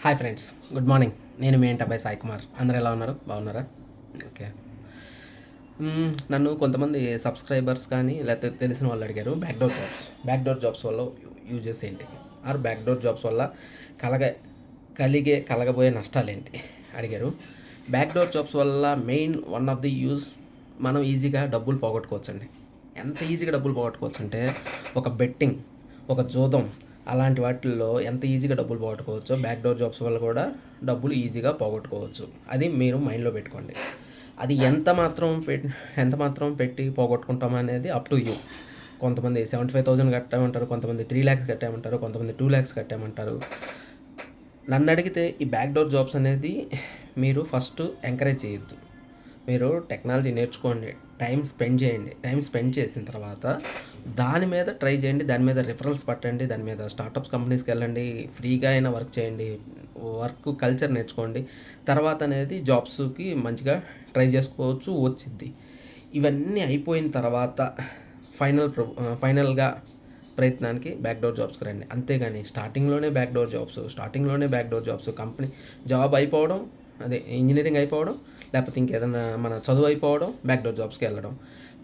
Hi friends, good morning. నేను మీ అబ్బాయి సాయి కుమార్. అందరూ ఎలా ఉన్నారు? బాగున్నారా? ఓకే. నన్ను కొంతమంది సబ్స్క్రైబర్స్ కానీ లేకపోతే తెలిసిన వాళ్ళు అడిగారు, బ్యాక్డోర్ జాబ్స్ వల్ల యూజెస్ ఏంటి, ఆర్ బ్యాక్డోర్ జాబ్స్ వల్ల కలగ కలగబోయే నష్టాలు ఏంటి అడిగారు. బ్యాక్డోర్ జాబ్స్ వల్ల main one of the use, మనం ఈజీగా డబ్బులు పోగొట్టుకోవచ్చండి. ఎంత ఈజీగా డబ్బులు పోగొట్టుకోవచ్చు అంటే, ఒక బెట్టింగ్, ఒక జూదం అలాంటి వాటిల్లో ఎంత ఈజీగా డబ్బులు పోగొట్టుకోవచ్చో బ్యాక్డోర్ జాబ్స్ వల్ల కూడా డబ్బులు ఈజీగా పోగొట్టుకోవచ్చు. అది మీరు మైండ్లో పెట్టుకోండి. అది ఎంత మాత్రం పెట్టి పోగొట్టుకుంటాం అనేది అప్ టు యూ. కొంతమంది 75,000 కట్టామంటారు, కొంతమంది 3 lakhs కట్టామంటారు, కొంతమంది 2 lakhs కట్టామంటారు. నన్ను అడిగితే ఈ బ్యాక్డోర్ జాబ్స్ అనేది మీరు ఫస్ట్ ఎంకరేజ్ చేయొద్దు. మీరు టెక్నాలజీ నేర్చుకోండి, టైం స్పెండ్ చేసిన తర్వాత దాని మీద ట్రై చేయండి, దాని మీద రిఫరల్స్ పట్టండి, దాని మీద స్టార్టప్స్ కంపెనీస్కి వెళ్ళండి, ఫ్రీగా అయినా వర్క్ చేయండి, వర్క్ కల్చర్ నేర్చుకోండి. తర్వాత అనేది జాబ్స్కి మంచిగా ట్రై చేసుకోవచ్చు, వచ్చిద్ది. ఇవన్నీ అయిపోయిన తర్వాత ఫైనల్గా ప్రయత్నానికి బ్యాక్డోర్ జాబ్స్కి రండి. అంతేగాని స్టార్టింగ్లోనే బ్యాక్డోర్ జాబ్స్ కంపెనీ జాబ్ అయిపోవడం, అదే ఇంజనీరింగ్ అయిపోవడం, లేకపోతే ఇంకేదైనా మన చదువు అయిపోవడం, బ్యాక్డోర్ జాబ్స్కి వెళ్ళడం.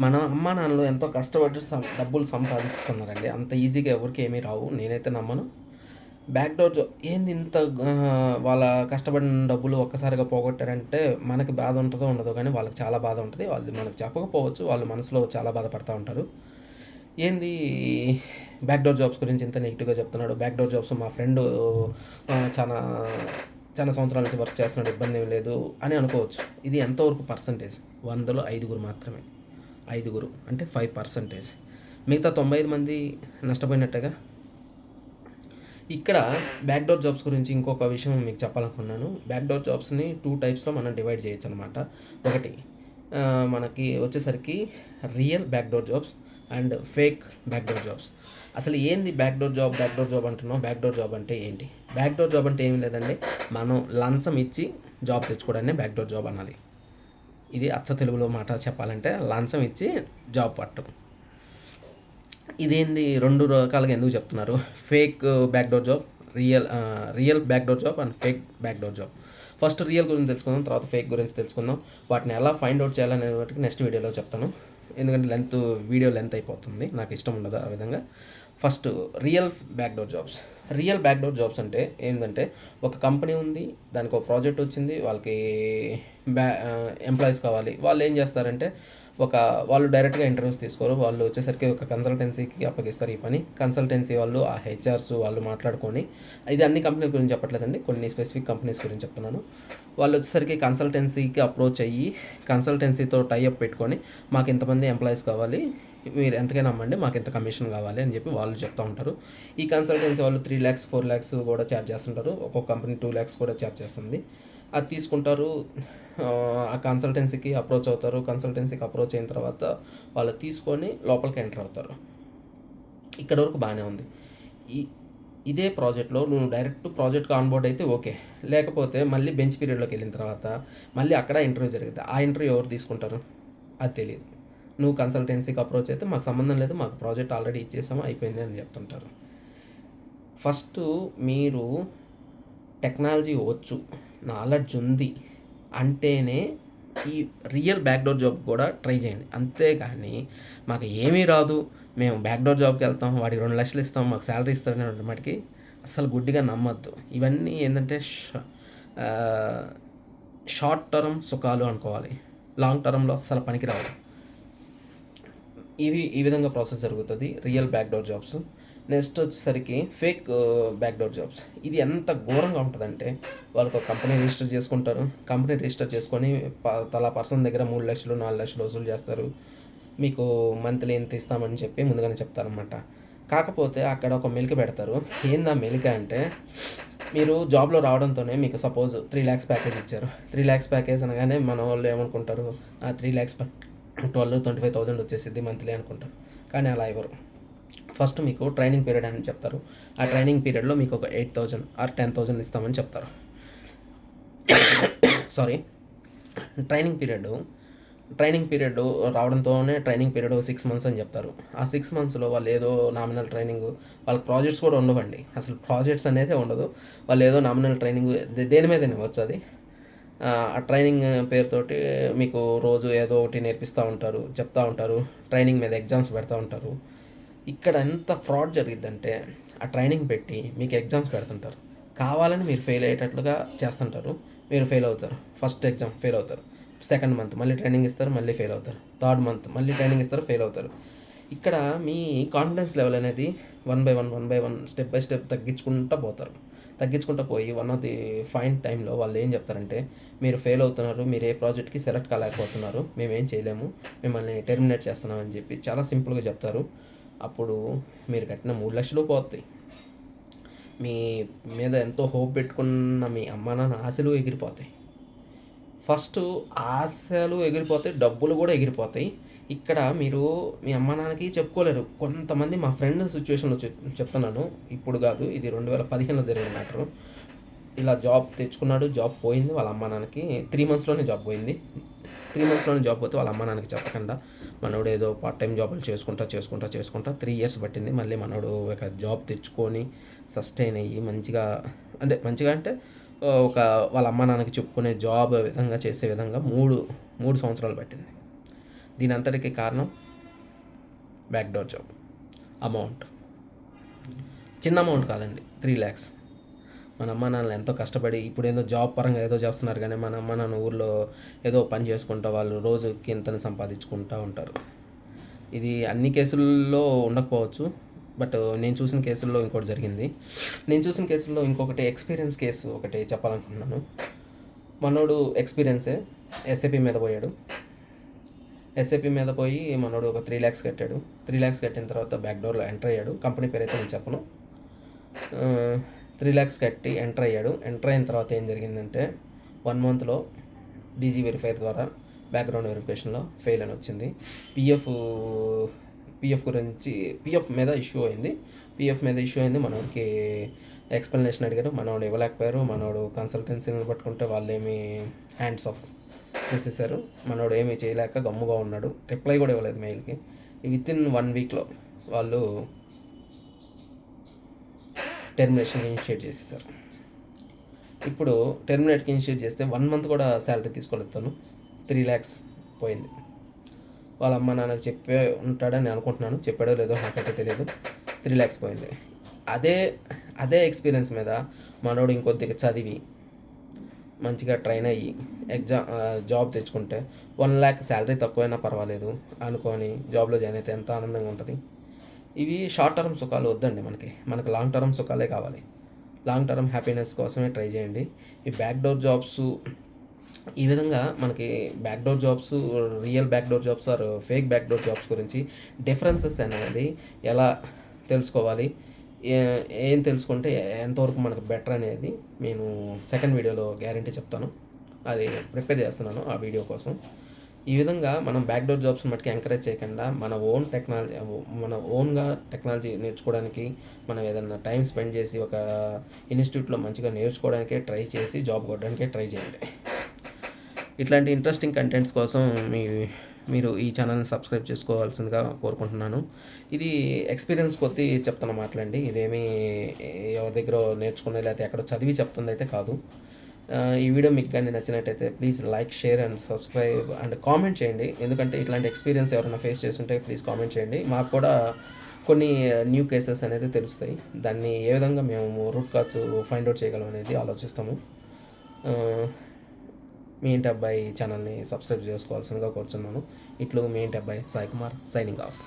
మన అమ్మా నాన్నలు ఎంతో కష్టపడి డబ్బులు సంపాదిస్తున్నారండి. అంత ఈజీగా ఎవరికి ఏమీ రావు, నేనైతే నమ్మను. బ్యాక్డోర్ జాబ్ ఏంది ఇంత వాళ్ళ కష్టపడిన డబ్బులు ఒక్కసారిగా పోగొట్టారంటే మనకి బాధ ఉంటుందో ఉండదో, కానీ వాళ్ళకి చాలా బాధ ఉంటుంది. వాళ్ళు మనకు చెప్పకపోవచ్చు, వాళ్ళు మనసులో చాలా బాధపడుతూ ఉంటారు. ఏంది బ్యాక్డోర్ జాబ్స్ గురించి ఇంత నెగిటివ్గా చెప్తున్నాడు? బ్యాక్డోర్ జాబ్స్ మా ఫ్రెండ్ చాలా చాలా సంవత్సరాల నుంచి వర్క్ చేస్తున్నాడు, ఇబ్బంది ఏం లేదు అని అనుకోవచ్చు. ఇది ఎంతవరకు పర్సంటేజ్? 100లో 5 మాత్రమే. 5 అంటే 5%. మిగతా 95 మంది నష్టపోయినట్టుగా. ఇక్కడ బ్యాక్డోర్ జాబ్స్ గురించి ఇంకొక విషయం మీకు చెప్పాలనుకున్నాను. బ్యాక్డోర్ జాబ్స్ని 2 typesలో మనం డివైడ్ చేయొచ్చు అనమాట. ఒకటి మనకి వచ్చేసరికి real backdoor jobs and fake backdoor jobs. అసలు ఏంది బ్యాక్డోర్ జాబ్ అంటున్నాం? బ్యాక్డోర్ జాబ్ అంటే ఏంటి? బ్యాక్డోర్ జాబ్ అంటే ఏం లేదండి, మనం లంచం ఇచ్చి జాబ్ తెచ్చుకోవడాన్ని బ్యాక్డోర్ జాబ్ అనాలి. ఇది అచ్చ తెలుగులో మాట చెప్పాలంటే లంచం ఇచ్చి జాబ్ పట్టడం. ఇదేంది 2 రకాలుగా ఎందుకు చెప్తున్నారు? Fake backdoor job, real backdoor job and fake backdoor job. First real గురించి తెలుసుకుందాం, తర్వాత ఫేక్ గురించి తెలుసుకుందాం. వాటిని ఎలా ఫైండ్ అవుట్ చేయాలనే వాటికి నెక్స్ట్ వీడియోలో చెప్తాను. ఎందుకంటే వీడియో లెంత్ అయిపోతుంది, నాకు ఇష్టం ఉండదు ఆ విధంగా. ఫస్ట్ రియల్ బ్యాక్డోర్ జాబ్స్ అంటే ఏంటంటే, ఒక కంపెనీ ఉంది, దానికి ఒక ప్రాజెక్ట్ వచ్చింది, వాళ్ళకి ఎంప్లాయీస్ కావాలి. వాళ్ళు ఏం చేస్తారంటే, వాళ్ళు డైరెక్ట్గా ఇంటర్వ్యూస్ తీసుకోరు, వాళ్ళు వచ్చేసరికి ఒక కన్సల్టెన్సీకి అప్పగిస్తారు ఈ పని. కన్సల్టెన్సీ వాళ్ళు, ఆ హెచ్ఆర్స్ వాళ్ళు మాట్లాడుకొని, ఇది అన్ని కంపెనీల గురించి చెప్పట్లేదండి, కొన్ని స్పెసిఫిక్ కంపెనీస్ గురించి చెప్తున్నాను. వాళ్ళు వచ్చేసరికి కన్సల్టెన్సీకి అప్రోచ్ అయ్యి, కన్సల్టెన్సీతో టైఅప్ పెట్టుకొని, మాకు ఇంతమంది ఎంప్లాయీస్ కావాలి, మీరు ఎంతకైనా అమ్మండి, మాకు ఇంత కమిషన్ కావాలి అని చెప్పి వాళ్ళు చెప్తూ ఉంటారు. ఈ కన్సల్టెన్సీ వాళ్ళు 3 lakhs 4 lakhs కూడా ఛార్జ్ చేస్తుంటారు. ఒక్కొక్క కంపెనీ 2 lakhs కూడా ఛార్జ్ చేస్తుంది. అది తీసుకుంటారు, ఆ కన్సల్టెన్సీకి అప్రోచ్ అవుతారు. కన్సల్టెన్సీకి అప్రోచ్ అయిన తర్వాత వాళ్ళు తీసుకొని లోపలికి ఎంటర్ అవుతారు. ఇక్కడ వరకు బాగానే ఉంది. ఇదే ప్రాజెక్ట్లో నువ్వు డైరెక్ట్ ప్రాజెక్ట్కి ఆన్బోర్డ్ అయితే ఓకే, లేకపోతే మళ్ళీ బెంచ్ పీరియడ్లోకి వెళ్ళిన తర్వాత మళ్ళీ అక్కడ ఇంటర్వ్యూ జరుగుతుంది. ఆ ఇంటర్వ్యూ ఎవరు తీసుకుంటారు అది తెలియదు. నువ్వు కన్సల్టెన్సీకి అప్రోచ్ అయితే మాకు సంబంధం లేదు, మాకు ప్రాజెక్ట్ ఆల్రెడీ ఇచ్చేసాము, అయిపోయింది అని చెప్తుంటారు. ఫస్ట్ మీరు టెక్నాలజీ వచ్చు, నాలెడ్జ్ ఉంది అంటేనే ఈ రియల్ బ్యాక్డోర్ జాబ్ కూడా ట్రై చేయండి. అంతేగాని మాకు ఏమీ రాదు, మేము బ్యాక్డోర్ జాబ్కి వెళ్తాం, వాడికి 2 లక్షలు ఇస్తాం, మాకు శాలరీ ఇస్తారనే వాటికి అస్సలు గుడ్డిగా నమ్మద్దు. ఇవన్నీ ఏంటంటే షార్ట్ టర్మ్ సుఖాలు అనుకోవాలి, లాంగ్ టర్మ్లో అస్సలు పనికిరావు. ఈ విధంగా ప్రాసెస్ జరుగుతుంది రియల్ బ్యాక్డోర్ జాబ్స్. నెక్స్ట్ వచ్చేసరికి ఫేక్ బ్యాక్డోర్ జాబ్స్. ఇది ఎంత ఘోరంగా ఉంటుందంటే, వాళ్ళకు ఒక కంపెనీ రిజిస్టర్ చేసుకుంటారు, కంపెనీ రిజిస్టర్ చేసుకొని తలా పర్సన్ దగ్గర 3 లక్షలు 4 లక్షలు వసూలు చేస్తారు. మీకు మంత్లీ ఎంత ఇస్తామని చెప్పి ముందుగానే చెప్తారనమాట. కాకపోతే అక్కడ ఒక మెలిక పెడతారు. ఏందా మెలిక అంటే, మీరు జాబ్లో రావడంతోనే మీకు సపోజ్ 3 lakhs ప్యాకేజ్ ఇచ్చారు. 3 lakhs ప్యాకేజ్ అనగానే మన వాళ్ళు ఏమనుకుంటారు, 3 lakhs 25,000 వచ్చేసిద్ది మంత్లీ అనుకుంటారు. కానీ అలా ఇవ్వరు. ఫస్ట్ మీకు ట్రైనింగ్ పీరియడ్ అని చెప్తారు. ఆ ట్రైనింగ్ పీరియడ్లో మీకు ఒక 8,000 ఆర్ 10,000 ఇస్తామని చెప్తారు. ట్రైనింగ్ పీరియడ్ ట్రైనింగ్ పీరియడ్ రావడంతోనే ట్రైనింగ్ పీరియడ్ 6 మంత్స్ అని చెప్తారు. ఆ 6 మంత్స్‌లో వాళ్ళు ఏదో నామినల్ ట్రైనింగ్, వాళ్ళకి ప్రాజెక్ట్స్ కూడా ఉండవండి. అసలు ప్రాజెక్ట్స్ అనేదే ఉండదు. వాళ్ళు ఏదో నామినల్ ట్రైనింగ్ దేని మీదైనా ఇవ్వచ్చు అది. ఆ ట్రైనింగ్ పేరుతోటి మీకు రోజు ఏదో ఒకటి నేర్పిస్తూ ఉంటారు, చెప్తా ఉంటారు. ట్రైనింగ్ మీద ఎగ్జామ్స్ పెడతా ఉంటారు. ఇక్కడ ఎంత ఫ్రాడ్ జరిగిద్దంటే ఆ ట్రైనింగ్ పెట్టి మీకు ఎగ్జామ్స్ పెడుతుంటారు. కావాలని మీరు ఫెయిల్ అయ్యేటట్లుగా చేస్తుంటారు. మీరు ఫెయిల్ అవుతారు. ఫస్ట్ ఎగ్జామ్ ఫెయిల్ అవుతారు. సెకండ్ మంత్ మళ్ళీ ట్రైనింగ్ ఇస్తారు, మళ్ళీ ఫెయిల్ అవుతారు. థర్డ్ మంత్ మళ్ళీ ట్రైనింగ్ ఇస్తారు, ఫెయిల్ అవుతారు. ఇక్కడ మీ కాన్ఫిడెన్స్ లెవెల్ అనేది one by one step by step తగ్గించుకుంటూ పోతారు. తగ్గించుకుంటూ పోయి వన్ ఆఫ్ ది ఫైన్ టైంలో వాళ్ళు ఏం చెప్తారంటే, మీరు ఫెయిల్ అవుతున్నారు, మీరు ఏ ప్రాజెక్ట్కి సెలెక్ట్ కాలేకపోతున్నారు, మేమేం చేయలేము, మిమ్మల్ని టెర్మినేట్ చేస్తున్నామని చెప్పి చాలా సింపుల్గా చెప్తారు. అప్పుడు మీరు కట్టిన 3,00,000 పోతాయి. మీ మీద ఎంతో హోప్ పెట్టుకున్న మీ అమ్మా నాన్న ఆశలు ఎగిరిపోతాయి. ఫస్ట్ ఆశలు ఎగిరిపోతాయి, డబ్బులు కూడా ఎగిరిపోతాయి. ఇక్కడ మీరు మీ అమ్మా నాన్నకి చెప్పుకోలేరు. కొంతమంది మా ఫ్రెండ్ సిచ్యువేషన్లో చెప్తున్నాను, ఇప్పుడు కాదు, ఇది 2015లో జరిగిన మ్యాటరు. ఇలా జాబ్ తెచ్చుకున్నాడు, జాబ్ పోయింది. వాళ్ళ అమ్మా నాన్నకి 3 మంత్స్లోనే జాబ్ పోయింది. 3 మంత్స్లోనే జాబ్ పోతే వాళ్ళ అమ్మా నాన్నకి చెప్పకుండా మనోడు ఏదో పార్ట్ టైం జాబులు చేసుకుంటా 3 ఇయర్స్ పట్టింది. మళ్ళీ మనోడు ఒక జాబ్ తెచ్చుకొని సస్టైన్ అయ్యి మంచిగా అంటే ఒక వాళ్ళ అమ్మా నాన్నకి చెప్పుకునే జాబ్ విధంగా చేసే విధంగా మూడు సంవత్సరాలు పట్టింది. దీని అంతటికి కారణం బ్యాక్‌డోర్ జాబ్. అమౌంట్ చిన్న అమౌంట్ కాదండి, 3 lakhs. మన అమ్మ నాన్నలు ఎంతో కష్టపడి ఇప్పుడు ఏదో జాబ్ పరంగా ఏదో చేస్తున్నారు, కానీ మన అమ్మ నాన్న ఊర్లో ఏదో పని చేసుకుంటూ వాళ్ళు రోజుకి ఇంతని సంపాదించుకుంటూ ఉంటారు. ఇది అన్ని కేసుల్లో ఉండకపోవచ్చు, బట్ నేను చూసిన కేసుల్లో ఇంకోటి జరిగింది. నేను చూసిన కేసుల్లో ఇంకొకటి ఎక్స్పీరియన్స్ కేసు ఒకటి చెప్పాలనుకుంటున్నాను. మనోడు ఎక్స్పీరియన్సే ఎస్ఏపి మీద పోయాడు. ఎస్ఏపి మీద పోయి మనోడు ఒక 3 lakhs కట్టాడు. 3 lakhs కట్టిన తర్వాత బ్యాక్‌డోర్లో ఎంటర్ అయ్యాడు. కంపెనీ పేరు అయితే నేను చెప్పను. 3 lakhs కట్టి ఎంటర్ అయ్యాడు. ఎంటర్ అయిన తర్వాత ఏం జరిగిందంటే 1 monthలో డీజీ వెరిఫైర్ ద్వారా బ్యాక్గ్రౌండ్ వెరిఫికేషన్లో ఫెయిల్ అని వచ్చింది. పిఎఫ్ మీద ఇష్యూ అయింది. మనోడికి ఎక్స్ప్లెనేషన్ అడిగారు, మనోడు ఇవ్వలేకపోయారు. మనోడు కన్సల్టెన్సీని పట్టుకుంటే వాళ్ళేమి హ్యాండ్స్ ఆఫ్ చేసేసారు. మనోడు ఏమీ చేయలేక గమ్ముగా ఉన్నాడు. రిప్లై కూడా ఇవ్వలేదు మెయిల్కి. వితిన్ 1 weekలో వాళ్ళు టెర్మినేషన్ ఇనిషియేట్ చేసేసారు. ఇప్పుడు టెర్మినేట్కి ఇనిషియేట్ చేస్తే 1 month కూడా శాలరీ తీసుకోలేదు తను. 3 lakhs పోయింది. వాళ్ళ అమ్మ నాన్నకి చెప్పే ఉంటాడని అనుకుంటున్నాను, చెప్పాడో లేదో నాకైతే తెలియదు. 3 lakhs పోయింది. అదే ఎక్స్పీరియన్స్ మీద మనోడు ఇంకొద్దిగా చదివి మంచిగా ట్రైన్ అయ్యి జాబ్ తెచ్చుకుంటే 1 lakh శాలరీ తక్కువైనా పర్వాలేదు అనుకొని జాబ్లో జాయిన్ అయితే ఎంత ఆనందంగా ఉంటుంది. ఇవి షార్ట్ టర్మ్ సుఖాలు వద్దండి, మనకి లాంగ్ టర్మ్ సుఖాలే కావాలి. లాంగ్ టర్మ్ హ్యాపీనెస్ కోసమే ట్రై చేయండి. ఈ బ్యాక్‌డోర్ జాబ్స్ ఈ విధంగా మనకి backdoor jobs, real backdoor jobs or fake backdoor jobs గురించి డిఫరెన్సెస్ అనేది ఎలా తెలుసుకోవాలి, ఏం తెలుసుకుంటే ఎంతవరకు మనకు బెటర్ అనేది నేను సెకండ్ వీడియోలో గ్యారంటీ చెప్తాను. అది ప్రిపేర్ చేస్తున్నాను ఆ వీడియో కోసం. ఈ విధంగా మనం బ్యాక్‌డోర్ జాబ్స్ని మట్టుకు ఎంకరేజ్ చేయకుండా మన ఓన్గా టెక్నాలజీ నేర్చుకోవడానికి, మనం ఏదైనా టైం స్పెండ్ చేసి ఒక ఇన్స్టిట్యూట్లో మంచిగా నేర్చుకోవడానికే ట్రై చేసి జాబ్ కొట్టడానికే ట్రై చేయండి. ఇట్లాంటి ఇంట్రెస్టింగ్ కంటెంట్స్ కోసం మీరు ఈ ఛానల్ని సబ్స్క్రైబ్ చేసుకోవాల్సిందిగా కోరుకుంటున్నాను. ఇది ఎక్స్పీరియన్స్ కొద్దీ చెప్తున్న మాటలండి, ఇదేమీ ఎవరి దగ్గర నేర్చుకునే లేకపోతే ఎక్కడో చదివి చెప్తుంది అయితే కాదు. ఈ వీడియో మీకు కానీ నచ్చినట్టయితే please like, share and subscribe and comment చేయండి. ఎందుకంటే ఇట్లాంటి ఎక్స్పీరియన్స్ ఎవరైనా ఫేస్ చేస్తుంటే ప్లీజ్ కామెంట్ చేయండి. మాకు కూడా కొన్ని న్యూ కేసెస్ అనేది తెలుస్తాయి. దాన్ని ఏ విధంగా మేము రూట్ కాజ్ ఫైండ్ అవుట్ చేయగలం అనేది ఆలోచిస్తాము. మీ ఇంటి అబ్బాయి ఛానల్ని సబ్స్క్రైబ్ చేసుకోవాల్సిందిగా కోరుచున్నాను. ఇట్లు మీ ఇంటి అబ్బాయి సాయి కుమార్, సైనింగ్ ఆఫ్.